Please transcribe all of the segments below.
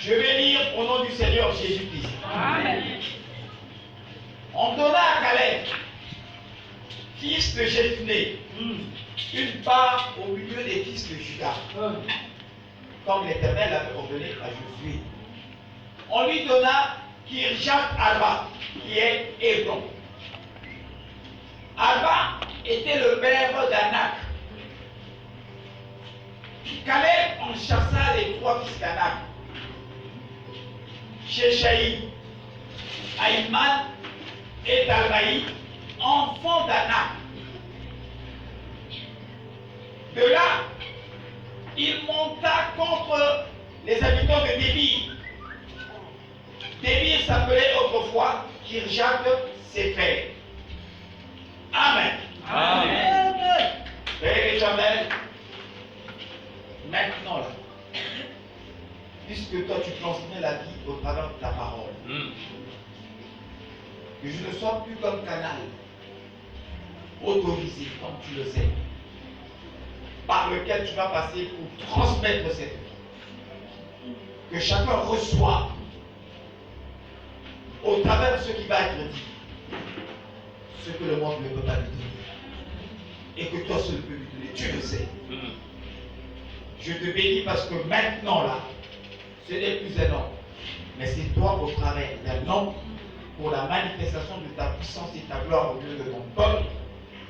Je vais lire au nom du Seigneur Jésus-Christ. Amen. On donna à Caleb, fils de Jephné, une part au milieu des fils de Juda, comme l'Éternel avait ordonné à Josué. On lui donna Kirjat Arba, qui est Hébron. Arba était le père d'Anak. Caleb en chassa les trois fils d'Anak, Sheshaï, Aïman et Talmaï, enfants d'Anak. De là, il monta contre les habitants de Débir. Débir s'appelait autrefois Kirjat Sépher. Amen. Amen. Père éternel, maintenant là, puisque toi tu transmets la vie au travers de ta parole, que je ne sois plus comme canal autorisé, comme tu le sais, par lequel tu vas passer pour transmettre cette vie. Que chacun reçoive au travers de ce qui va être dit, ce que le monde ne peut pas lui donner. Et que toi seul peux lui donner, tu le sais. Je te bénis parce que maintenant là, ce n'est plus un homme, mais c'est toi au travers d'un homme pour la manifestation de ta puissance et ta gloire au milieu de ton peuple.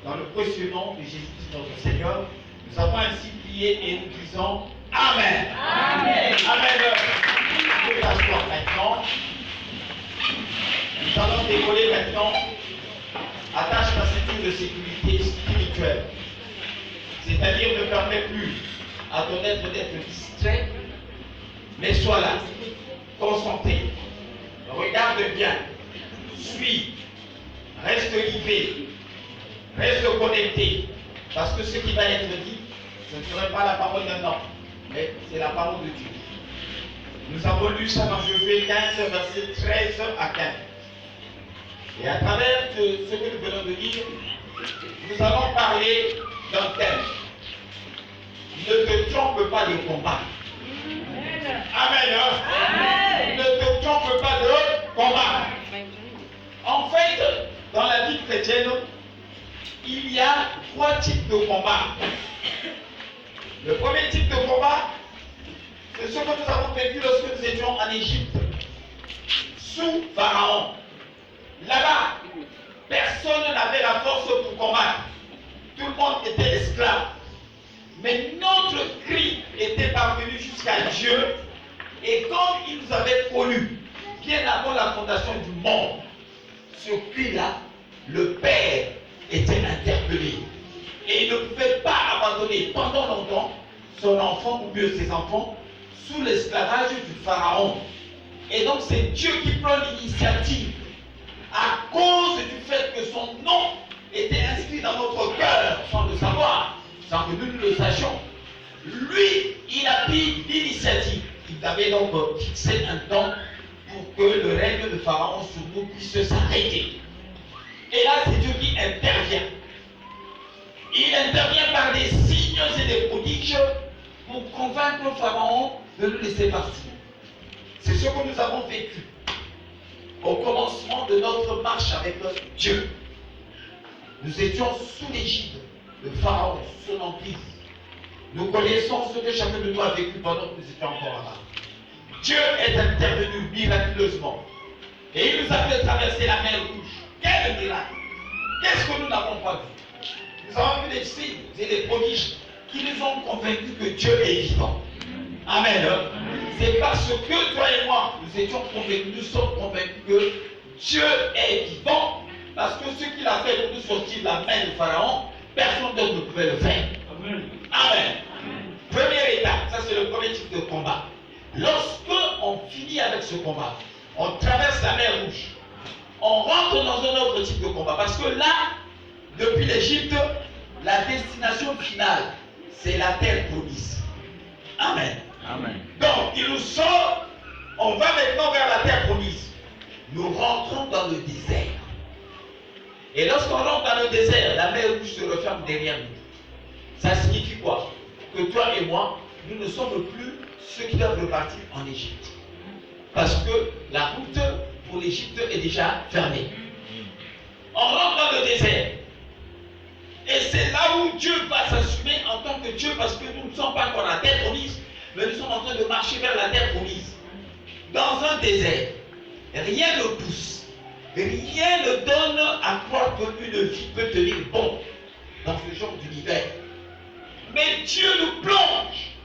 Dans le précieux nom de Jésus-Christ notre Seigneur, nous avons ainsi prié et nous disons Amen. Amen. Amen. Je vais t'asseoir maintenant. Nous allons décoller maintenant. Attache ta ceinture de sécurité spirituelle. C'est-à-dire ne permets plus à ton être d'être distrait, mais sois là, concentré, regarde bien, suis, reste livré, reste connecté, parce que ce qui va être dit, ce ne serait pas la parole d'un homme, mais c'est la parole de Dieu. Nous avons lu ça dans Josué 15, versets 13 à 15. Et à travers ce que nous venons de lire, nous allons parler d'un thème. Ne te trompe pas de combat. Amen. Amen. Ne te trompe pas de combat. En fait, dans la vie chrétienne, il y a trois types de combats. Le premier type de combat, c'est ce que nous avons vécu lorsque nous étions en Égypte, sous Pharaon. Là-bas, personne n'avait la force pour combattre. Tout le monde était esclave. Mais notre cri était parvenu jusqu'à Dieu. Et comme il nous avait connus, bien avant la fondation du monde, ce cri-là, le Père était interpellé. Et il ne pouvait pas abandonner pendant longtemps son enfant ou mieux ses enfants sous l'esclavage du pharaon. Et donc c'est Dieu qui prend l'initiative à cause du fait que son nom était inscrit dans notre cœur sans le savoir, sans que nous le sachions. Lui, il a pris l'initiative. Il avait donc fixé un temps pour que le règne de Pharaon sur nous puisse s'arrêter. Et là, c'est Dieu qui intervient. Il intervient par des signes et des prodiges pour convaincre le Pharaon de nous laisser partir. C'est ce que nous avons vécu au commencement de notre marche avec Dieu. Nous étions sous l'égide de Pharaon, sous son emprise. Nous connaissons ce que chacun de nous a vécu pendant que nous étions encore là-bas. Dieu est intervenu miraculeusement. Et il nous a fait traverser la mer Rouge. Quel miracle! Qu'est-ce que nous n'avons pas vu? Nous avons vu des signes et des prodiges qui nous ont convaincus que Dieu est vivant. Amen. C'est parce que toi et moi, nous étions convaincus, nous sommes convaincus que Dieu est vivant, parce que ce qu'il a fait pour nous sortir de la main de Pharaon, personne d'autre ne pouvait le faire. Amen. Amen. Première étape, ça c'est le premier type de combat. Lorsque on finit avec ce combat, on traverse la mer Rouge, on rentre dans un autre type de combat. Parce que là, depuis l'Égypte, la destination finale, c'est la terre promise. Amen. Amen. Donc, il nous sort, on va maintenant vers la terre promise. Nous rentrons dans le désert. Et lorsqu'on rentre dans le désert, la mer Rouge se referme derrière nous. Ça signifie quoi? Que toi et moi, nous ne sommes plus ceux qui doivent repartir en Égypte. Parce que la route pour l'Égypte est déjà fermée. On rentre dans le désert. Et c'est là où Dieu va s'assumer en tant que Dieu, parce que nous ne sommes pas encore la terre promise, mais nous sommes en train de marcher vers la terre promise. Dans un désert, rien ne pousse. Rien ne donne à croire qu'une vie peut tenir bon dans ce genre d'univers. Mais Dieu nous plonge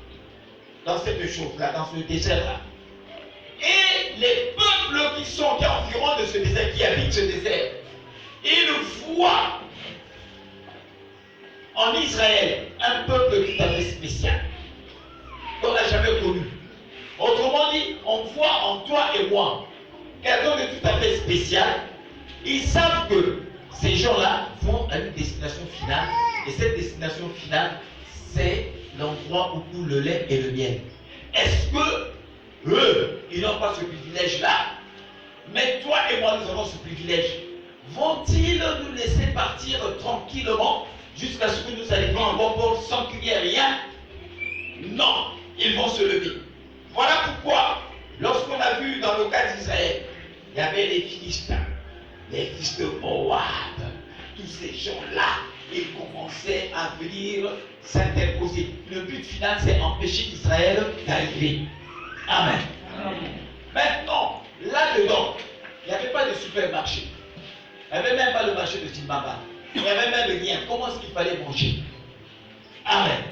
dans cette chose-là, dans ce désert-là. Et les peuples qui environnent de ce désert, qui habitent ce désert, ils voient en Israël un peuple tout à fait spécial, qu'on n'a jamais connu. Autrement dit, on voit en toi et moi quelqu'un de tout à fait spécial. Ils savent que ces gens-là vont à une destination finale, et cette destination finale, c'est l'endroit où coule le lait et le miel. Est-ce que eux, ils n'ont pas ce privilège-là? Mais toi et moi, nous avons ce privilège. Vont-ils nous laisser partir tranquillement jusqu'à ce que nous arrivions en bon port sans qu'il n'y ait rien? Non, ils vont se lever. Voilà pourquoi, lorsqu'on a vu dans le cas d'Israël, il y avait les Philistins, les fils de Moab, tous ces gens-là, ils commençaient à venir s'interposer. Le but final, c'est empêcher Israël d'arriver. Amen. Amen. Maintenant, là-dedans, il n'y avait pas de supermarché. Il n'y avait même pas le marché de Timbaba. Il n'y avait même rien. Comment est-ce qu'il fallait manger? Amen.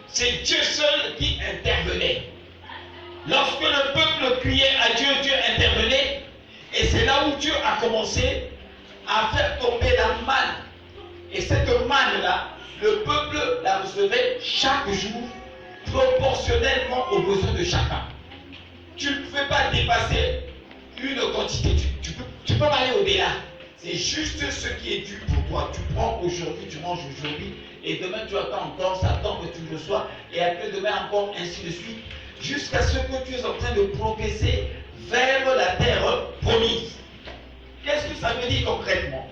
C'est Dieu seul qui intervenait. Lorsque le peuple criait à Dieu, Dieu intervenait. Et c'est là où Dieu a commencé à faire tomber la manne. Et cette manne-là, le peuple la recevait chaque jour, proportionnellement aux besoins de chacun. Tu ne pouvais pas dépasser une quantité. Tu peux pas aller au-delà. C'est juste ce qui est dû pour toi. Tu prends aujourd'hui, tu manges aujourd'hui, et demain tu attends encore, ça tombe et tu le reçois, et après demain encore, ainsi de suite, jusqu'à ce que tu es en train de progresser vers la terre promise. Qu'est-ce que ça veut dire concrètement?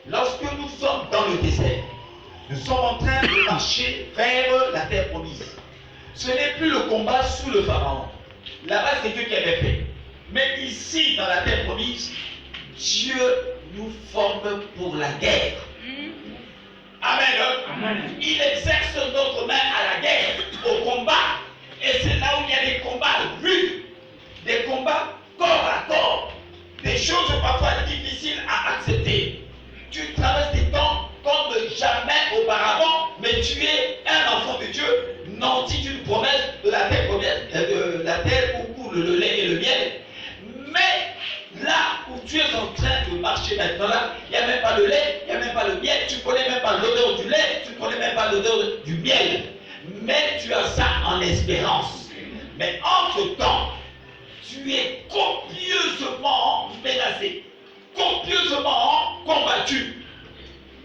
Lorsque nous sommes dans le désert, nous sommes en train de marcher vers la terre promise. Ce n'est plus le combat sous le pharaon. Là-bas, c'est Dieu qui avait fait. Mais ici, dans la terre promise, Dieu nous forme pour la guerre. Amen. Amen. Il exerce notre main à la guerre, au combat. Et c'est là où il y a des combats rudes, des combats corps à corps, des choses parfois difficiles à accepter. Tu traverses des temps comme jamais auparavant, mais tu es un enfant de Dieu, nanti d'une promesse de la terre de la terre où coule le lait et le miel. Mais là où tu es en train de marcher maintenant, là, il n'y a même pas le lait, il n'y a même pas le miel, tu ne connais même pas l'odeur du lait, tu ne connais même pas l'odeur du miel. Mais tu tu as ça en espérance. Mais entre-temps, tu es copieusement menacé, copieusement combattu.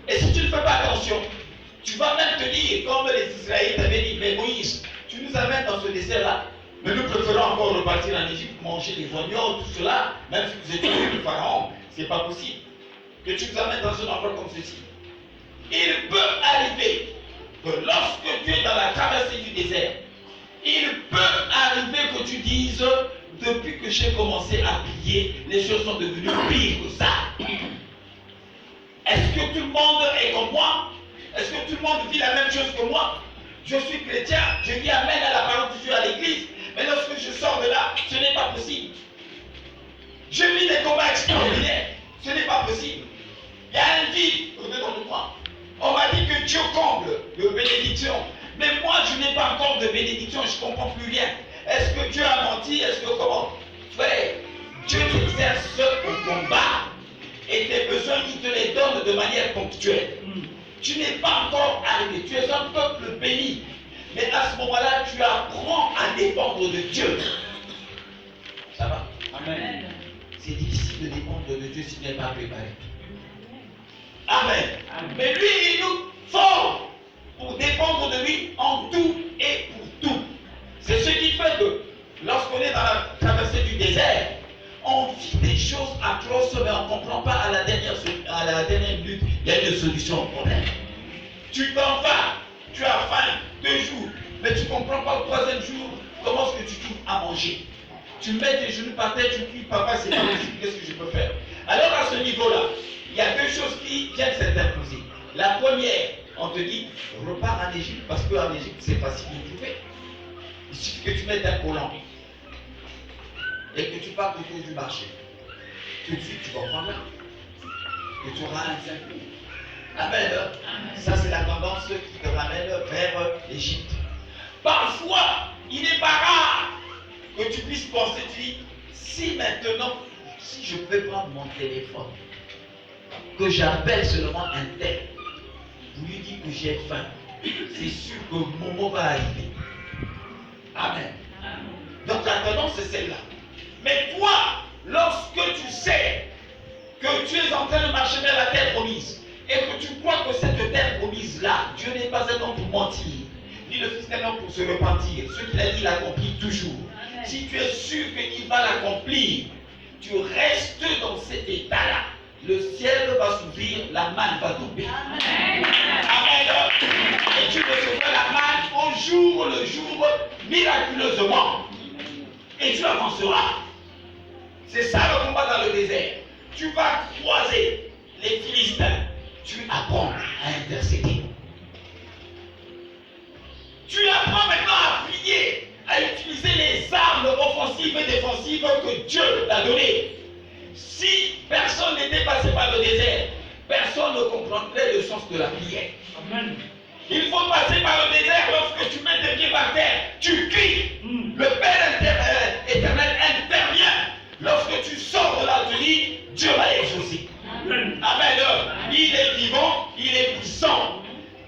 Et si tu ne fais pas attention, tu vas même te dire, comme les Israélites avaient dit, mais Moïse, tu nous amènes dans ce désert-là, mais nous préférons encore repartir en Égypte, manger les oignons, tout cela, même si vous étiez le pharaon, c'est pas possible. Que tu nous amènes dans un endroit comme ceci. Il peut arriver que lorsque tu es dans la traversée du désert, il peut arriver que tu dises, depuis que j'ai commencé à prier, les choses sont devenues pires que ça. Est-ce que tout le monde est comme moi? Est-ce que tout le monde vit la même chose que moi? Je suis chrétien, je dis amen à la parole de Dieu à l'église, mais lorsque je sors de là, ce n'est pas possible. Je vis des combats extraordinaires, ce n'est pas possible. Il y a un vide au-dedans de moi. On m'a dit que Dieu comble de bénédiction, mais moi je n'ai pas encore de bénédiction, je ne comprends plus rien. Est-ce que Dieu a menti? Est-ce que comment? Frère, Dieu t'exerce au combat et tes besoins, il te les donne de manière ponctuelle. Tu n'es pas encore arrivé, tu es un peuple béni. Mais à ce moment-là, tu apprends à dépendre de Dieu. Ça va? Amen. C'est difficile de dépendre de Dieu si tu n'es pas préparé. Amen. Amen. Mais lui, il nous forme pour dépendre de lui en tout et pour tout. C'est ce qui fait que lorsqu'on est dans la traversée du désert, on vit des choses atroces, mais on ne comprend pas à la dernière minute, il y a une solution au problème. Tu t'en vas, tu as faim 2 jours, mais tu ne comprends pas au 3e jour comment est-ce que tu trouves à manger. Tu mets tes genoux par terre, tu dis, papa, c'est pas possible, qu'est-ce que je peux faire? Alors à ce niveau-là, il y a 2 choses qui viennent s'interposer. La première, on te dit, repars en Égypte, parce qu'en Égypte, c'est facile de trouver. Il suffit que tu mettes un collant et que tu partes autour du marché. Tout de suite, tu comprendras que tu auras un 5 jours. Amen. Ça, c'est la tendance qui te ramène vers l'Égypte. Parfois, il n'est pas rare que tu puisses penser, tu dis, si maintenant, si je peux prendre mon téléphone, que j'appelle seulement un tel, vous lui dites que j'ai faim, c'est sûr que mon moment va arriver. Amen. Donc la tendance, c'est celle-là. Mais toi, lorsque tu sais que tu es en train de marcher vers la terre promise, et que tu crois que cette terre promise-là, Dieu n'est pas un homme pour mentir, ni le Fils d'un homme pour se repentir. Ce qu'il a dit, il accomplit toujours. Amen. Si tu es sûr qu'il va l'accomplir, tu restes dans cet état-là. Le ciel va s'ouvrir, la manne va tomber. Amen. Amen. Et tu recevras la manne au jour le jour, miraculeusement. Et tu avanceras. C'est ça le combat dans le désert. Tu vas croiser les Philistins. Tu apprends à intercéder. Tu apprends maintenant à prier, à utiliser les armes offensives et défensives que Dieu t'a données. Si personne n'était passé par le désert, personne ne comprendrait le sens de la prière. Amen. Il faut passer par le désert. Lorsque tu mets tes pieds par terre, tu cries. Le Père éternel intervient. Lorsque tu sors de là, tu dis, Dieu m'a exaucé. Amen. Amen. Il est vivant, il est puissant.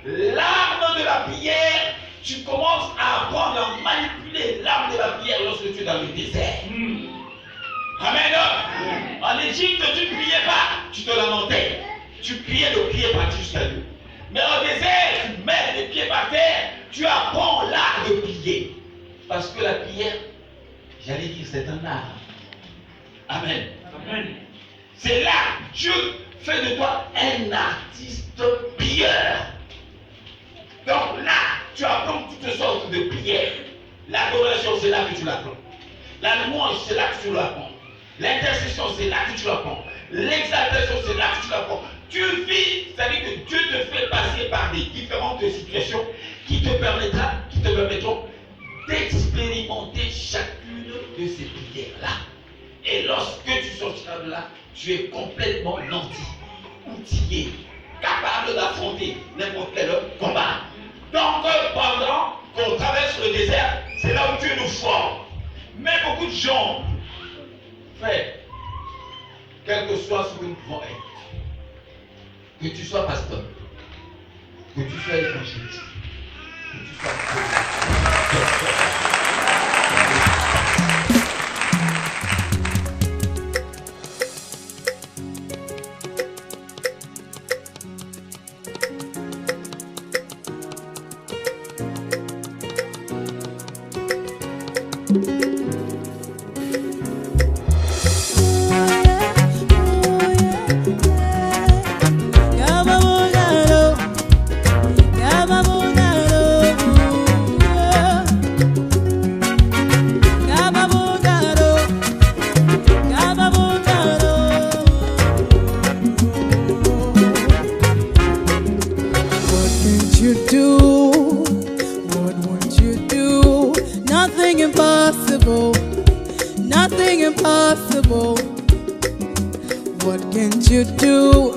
L'arme de la prière, tu commences à apprendre à manipuler l'arme de la prière lorsque tu es dans le désert. Amen. En Égypte, tu ne priais pas, tu te lamentais. Tu priais de prier partir jusqu'à Dieu. Mais en désert, tu mets les pieds par terre, tu apprends l'art de prier. Parce que la prière, j'allais dire, c'est un art. Amen. Amen. C'est là, Dieu fait de toi un artiste prieur. Donc là, tu apprends toutes sortes de prières. L'adoration, c'est là que tu l'apprends. La louange, c'est là que tu l'apprends. L'intercession, c'est là que tu l'apprends. L'exaltation, c'est là que tu l'apprends. Tu vis, c'est-à-dire que Dieu te fait passer par des différentes situations qui te permettront d'expérimenter chacune de ces prières-là. Et lorsque tu sortiras de là, tu es complètement nanti, outillé, capable d'affronter n'importe quel combat. Donc, pendant qu'on traverse le désert, c'est là où Dieu nous forme. Mais beaucoup de gens, frère, quel que soit ce que nous pouvons être, que tu sois pasteur, que tu sois évangéliste, Nothing impossible. What can't you do?